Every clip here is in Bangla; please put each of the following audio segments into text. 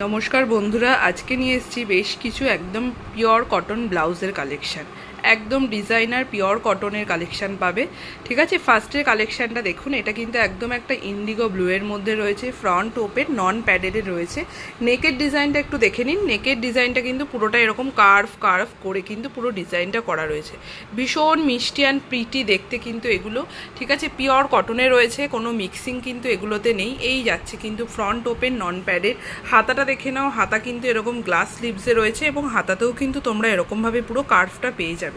নমস্কার বন্ধুরা, আজকে নিয়ে এসেছি বেশ কিছু একদম পিওর কটন ব্লাউজের কালেকশান। একদম ডিজাইনার পিওর কটনের কালেকশান পাবে। ঠিক আছে, ফার্স্টের কালেকশানটা দেখুন। এটা কিন্তু একদম একটা ইন্ডিগো ব্লুয়ের মধ্যে রয়েছে, ফ্রন্ট ওপেন, নন প্যাডেডের রয়েছে। নেকের ডিজাইনটা একটু দেখে নিন। নেকের ডিজাইনটা কিন্তু পুরোটা এরকম কার্ভ করে কিন্তু পুরো ডিজাইনটা করা রয়েছে। ভীষণ মিষ্টি অ্যান্ড প্রিটি দেখতে কিন্তু এগুলো। ঠিক আছে, পিওর কটনে রয়েছে, কোনো মিক্সিং কিন্তু এগুলোতে নেই। এই যাচ্ছে কিন্তু ফ্রন্ট ওপেন, নন প্যাডেড। হাতাটা দেখে নাও, হাতা কিন্তু এরকম গ্লাস স্লিভসে রয়েছে এবং হাতাতেও কিন্তু তোমরা এরকমভাবে পুরো কার্ভটা পেয়ে যাবে।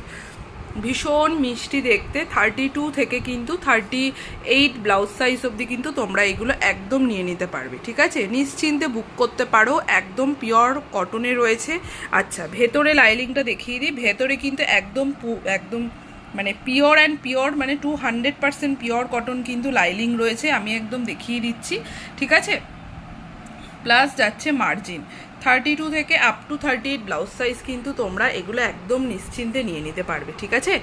ভীষণ মিষ্টি দেখতে। 32 থেকে কিন্তু 38 ব্লাউজ সাইজ অবধি কিন্তু তোমরা এগুলো একদম নিয়ে নিতে পারবে। ঠিক আছে, নিশ্চিন্তে বুক করতে পারো। একদম পিওর কটনে রয়েছে। আচ্ছা, ভেতরে লাইনিংটা দেখিয়ে দিই। ভেতরে কিন্তু একদম মানে পিওর অ্যান্ড পিওর, মানে 200% পিওর কটন কিন্তু লাইনিং রয়েছে। আমি একদম দেখিয়ে দিচ্ছি। ঠিক আছে, প্লাস যাচ্ছে মার্জিন। 32 থেকে আপ টু 38 ব্লাউজ সাইজ কিন্তু তোমরা এগুলো একদম নিশ্চিন্তে নিয়ে নিতে পারবে। ঠিক আছে,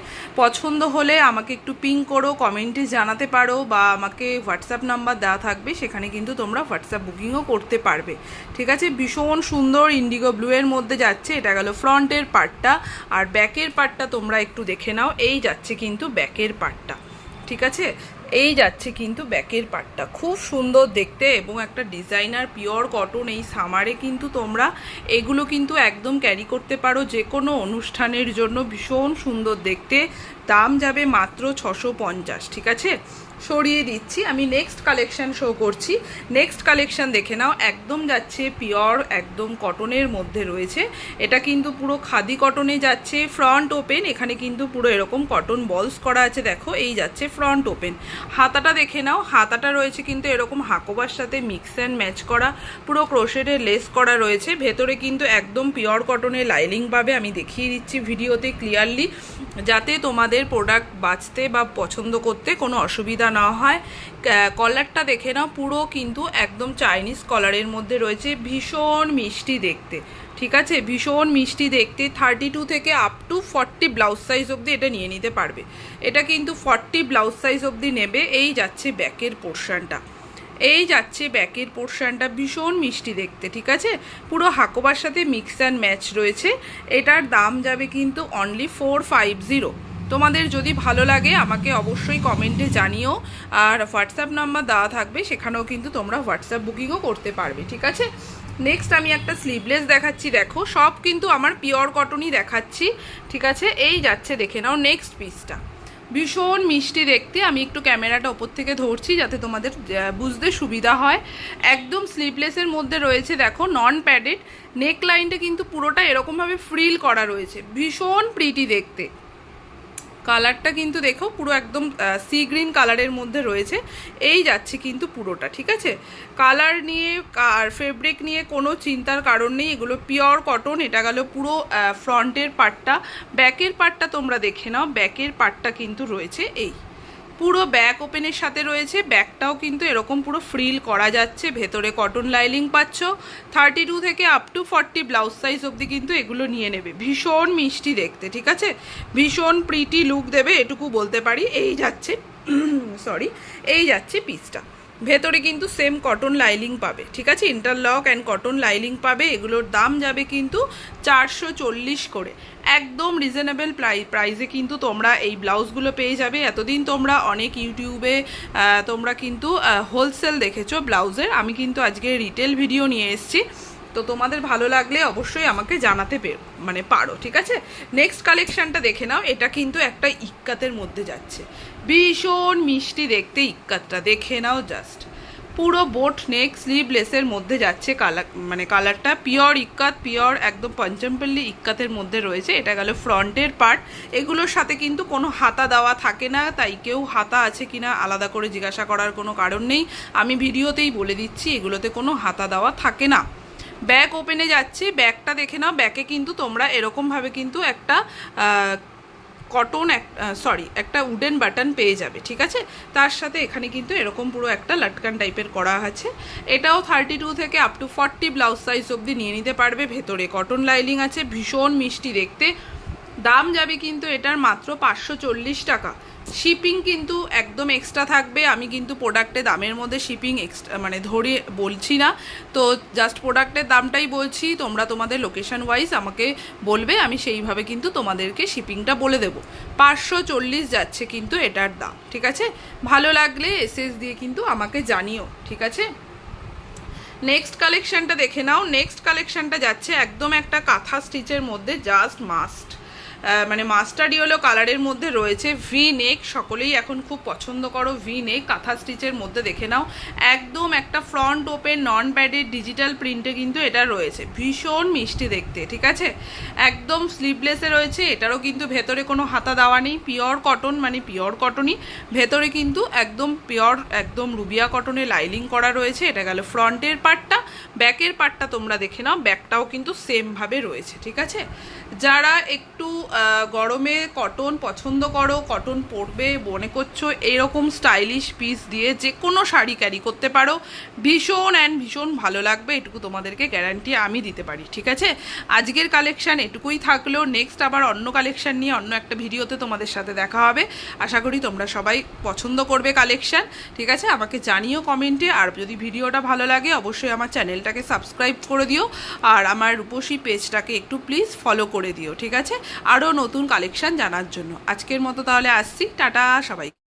পছন্দ হলে আমাকে একটু পিং করো, কমেন্টে জানাতে পারো, বা আমাকে হোয়াটসঅ্যাপ নাম্বার দেওয়া থাকবে, সেখানে কিন্তু তোমরা হোয়াটসঅ্যাপ বুকিংও করতে পারবে। ঠিক আছে, ভীষণ সুন্দর ইন্ডিগো ব্লুয়ের মধ্যে যাচ্ছে। এটা গেল ফ্রন্টের পার্টটা। আর ব্যাকের পার্টটা তোমরা একটু দেখে নাও। এই যাচ্ছে কিন্তু ব্যাকের পার্টটা। ঠিক আছে, এই যাচ্ছে কিন্তু ব্যাকের পার্টটা। খুব সুন্দর দেখতে এবং একটা ডিজাইনার পিওর কটন। এই সামারে কিন্তু তোমরা এগুলো কিন্তু একদম ক্যারি করতে পারো যে কোনো অনুষ্ঠানের জন্য। ভীষণ সুন্দর দেখতে। দাম যাবে মাত্র 650। ঠিক আছে, সরিয়ে দিচ্ছি, আমি নেক্সট কালেকশান শো করছি। নেক্সট কালেকশান দেখে নাও। একদম যাচ্ছে পিওর একদম কটনের মধ্যে রয়েছে। এটা কিন্তু পুরো খাদি কটনে যাচ্ছে। ফ্রন্ট ওপেন, এখানে কিন্তু পুরো এরকম কটন বলস করা আছে। দেখো, এই যাচ্ছে ফ্রন্ট ওপেন। হাতাটা দেখে নাও। হাতাটা রয়েছে কিন্তু এরকম হাকোবার সাথে মিক্স অ্যান্ড ম্যাচ করা, পুরো ক্রোশেটের লেস করা রয়েছে। ভেতরে কিন্তু একদম পিওর কটনের লাইনিং পাবে। আমি দেখিয়ে দিচ্ছি ভিডিওতে ক্লিয়ারলি, যাতে তোমাদের প্রোডাক্ট বাঁচতে বা পছন্দ করতে কোনো অসুবিধা না হয়। কলারটা দেখে নাও, পুরো কিন্তু একদম চাইনিজ কলারের মধ্যে রয়েছে। ভীষণ মিষ্টি দেখতে। ঠিক আছে, ভীষণ মিষ্টি দেখতে। 32 থেকে আপ টু 40 ব্লাউজ সাইজ অবধি এটা নিয়ে নিতে পারবে। এটা কিন্তু 40 ব্লাউজ সাইজ অবধি নেবে। এই যাচ্ছে ব্যাকের পোর্শনটা। এই যাচ্ছে ব্যাকের পোর্শনটা। ভীষণ মিষ্টি দেখতে। ঠিক আছে, পুরো হাকোবার সাথে মিক্স অ্যান্ড ম্যাচ রয়েছে। এটার দাম যাবে কিন্তু অনলি 450। তোমাদের যদি ভালো লাগে আমাকে অবশ্যই কমেন্টে জানিও। আর হোয়াটসঅ্যাপ নাম্বার দেওয়া থাকবে, সেখানেও কিন্তু তোমরা হোয়াটসঅ্যাপ বুকিংও করতে পারবে। ঠিক আছে, নেক্সট আমি একটা স্লিভলেস দেখাচ্ছি। দেখো, সব কিন্তু আমার পিওর কটনই দেখাচ্ছি। ঠিক আছে, এই যাচ্ছে, দেখে নাও নেক্সট পিসটা। ভীষণ মিষ্টি দেখতে। আমি একটু ক্যামেরাটা ওপর থেকে ধরছি যাতে তোমাদের বুঝতে সুবিধা হয়। একদম স্লিভলেসের মধ্যে রয়েছে। দেখো, নন প্যাডেড। নেক লাইনটা কিন্তু পুরোটা এরকমভাবে ফ্রিল করা রয়েছে। ভীষণ প্রিটি দেখতে। কালারটা কিন্তু দেখো, পুরো একদম সি গ্রিন কালারের মধ্যে রয়েছে। এই যাচ্ছে কিন্তু পুরোটা। ঠিক আছে, কালার নিয়ে আর ফেব্রিক নিয়ে কোনো চিন্তার কারণ নেই, এগুলো পিওর কটন। এটা গেল পুরো ফ্রন্টের পার্টটা। ব্যাকের পার্টটা তোমরা দেখে নাও। ব্যাকের পার্টটা কিন্তু রয়েছে এই পুরো ব্যাক ওপেনের সাথে রয়েছে। ব্যাকটাও কিন্তু এরকম পুরো ফ্রিল করা যাচ্ছে। ভেতরে কটন লাইনিং পাচ্ছ। 32 থেকে আপ টু 40 ব্লাউজ সাইজ অবধি কিন্তু এগুলো নিয়ে নেবে। ভীষণ মিষ্টি দেখতে। ঠিক আছে, ভীষণ প্রিটি লুক দেবে, এটুকু বলতে পারি। এই যাচ্ছে এই যাচ্ছে পিসটা। ভেতরে কিন্তু সেম কটন লাইনিং পাবে। ঠিক আছে, ইন্টারলক অ্যান্ড কটন লাইনিং পাবে। এগুলোর দাম যাবে কিন্তু 440 করে। একদম রিজনেবল প্রাইসে কিন্তু তোমরা এই ব্লাউজগুলো পেয়ে যাবে। এতদিন তোমরা অনেক ইউটিউবে তোমরা কিন্তু হোলসেল দেখেছো ব্লাউজের। আমি কিন্তু আজকে রিটেল ভিডিও নিয়ে এসেছি। তো তোমাদের ভালো লাগলে অবশ্যই আমাকে জানাতে পারো। ঠিক আছে, নেক্সট কালেকশানটা দেখে নাও। এটা কিন্তু একটা ইক্কাতের মধ্যে যাচ্ছে। ভীষণ মিষ্টি দেখতে ইক্কাতটা দেখে নাও জাস্ট। পুরো বোট নেক স্লিভলেসের মধ্যে যাচ্ছে। কালারটা পিওর ইক্কাত, পিওর একদম পঞ্চমপল্লী ইক্কাতের মধ্যে রয়েছে। এটা গেল ফ্রন্টের পার্ট। এগুলোর সাথে কিন্তু কোনো হাতা দেওয়া থাকে না, তাই কেউ হাতা আছে কিনা আলাদা করে জিজ্ঞাসা করার কোনো কারণ নেই। আমি ভিডিওতেই বলে দিচ্ছি, এগুলোতে কোনো হাতা দেওয়া থাকে না। ব্যাক ওপেনে যাচ্ছে। ব্যাকটা দেখে নাও। ব্যাকে কিন্তু তোমরা এরকমভাবে কিন্তু একটা কটন একটা উডেন বাটন পেয়ে যাবে। ঠিক আছে, তার সাথে এখানে কিন্তু এরকম পুরো একটা লটকান টাইপের করা আছে। এটাও 32 থেকে আপ টু 40 ব্লাউজ সাইজ অবধি নিয়ে নিতে পারবে। ভেতরে কটন লাইনিং আছে। ভীষণ মিষ্টি দেখতে। দাম যাবে কিন্তু এটার মাত্র 540 টাকা। শিপিং কিন্তু একদম এক্সট্রা থাকবে। আমি কিন্তু প্রোডাক্টে দামের মধ্যে শিপিং এক্সট্রা মানে ধরে বলছি না, তো জাস্ট প্রোডাক্টের দামটাই বলছি। তোমরা তোমাদের লোকেশন ওয়াইজ আমাকে বলবে, আমি সেইভাবে কিন্তু তোমাদেরকে শিপিংটা বলে দেবো। 540 যাচ্ছে কিন্তু এটার দাম, ঠিক আছে? ভালো লাগলে এসএস দিয়ে কিন্তু আমাকে জানিও, ঠিক আছে? নেক্সট কালেকশানটা দেখে নাও। নেক্সট কালেকশানটা যাচ্ছে একদম একটা কাঁথা স্টিচের মধ্যে, জাস্ট মাস্ট মানে মাস্টার্ড ইয়েলো কালারের মধ্যে রয়েছে। ভি নেক, সকলেই এখন খুব পছন্দ করো ভি নেক কাঁথা স্টিচের মধ্যে, দেখে নাও। একদম একটা front open non padded digital প্রিন্টে কিন্তু এটা রয়েছে, ভীষণ মিষ্টি দেখতে, ঠিক আছে? একদম স্লিভলেসে রয়েছে, এটারও কিন্তু ভেতরে কোনো হাতা দেওয়া নেই, পিওর কটন মানে পিওর কটনই। ভেতরে কিন্তু একদম পিওর একদম রুবিয়া কটনে লাইলিং করা রয়েছে। এটা গেল ফ্রন্টের পার্টটা। ব্যাকের পার্টটা তোমরা দেখে নাও, ব্যাকটাও কিন্তু সেমভাবে রয়েছে, ঠিক আছে? যারা একটু গরমে কটন পছন্দ করো, কটন পরবে মনে করছো, এরকম স্টাইলিশ পিস দিয়ে যে কোনো শাড়ি ক্যারি করতে পারো, ভীষণ ভালো লাগবে, এটুকু তোমাদেরকে গ্যারান্টি আমি দিতে পারি, ঠিক আছে? আজকের কালেকশান এটুকুই থাকলো। নেক্সট আবার অন্য কালেকশান নিয়ে অন্য একটা ভিডিওতে তোমাদের সাথে দেখা হবে। আশা করি তোমরা সবাই পছন্দ করবে কালেকশান, ঠিক আছে? আমাকে জানিও কমেন্টে। আর যদি ভিডিওটা ভালো লাগে অবশ্যই আমার চ্যানেলটাকে সাবস্ক্রাইব করে দিও, আর আমার রূপসী পেজটাকে একটু প্লিজ ফলো করে দিও, ঠিক আছে? আরও নতুন কালেকশান জানার জন্য। আজকের মতো তাহলে আসছি, টাটা সবাই।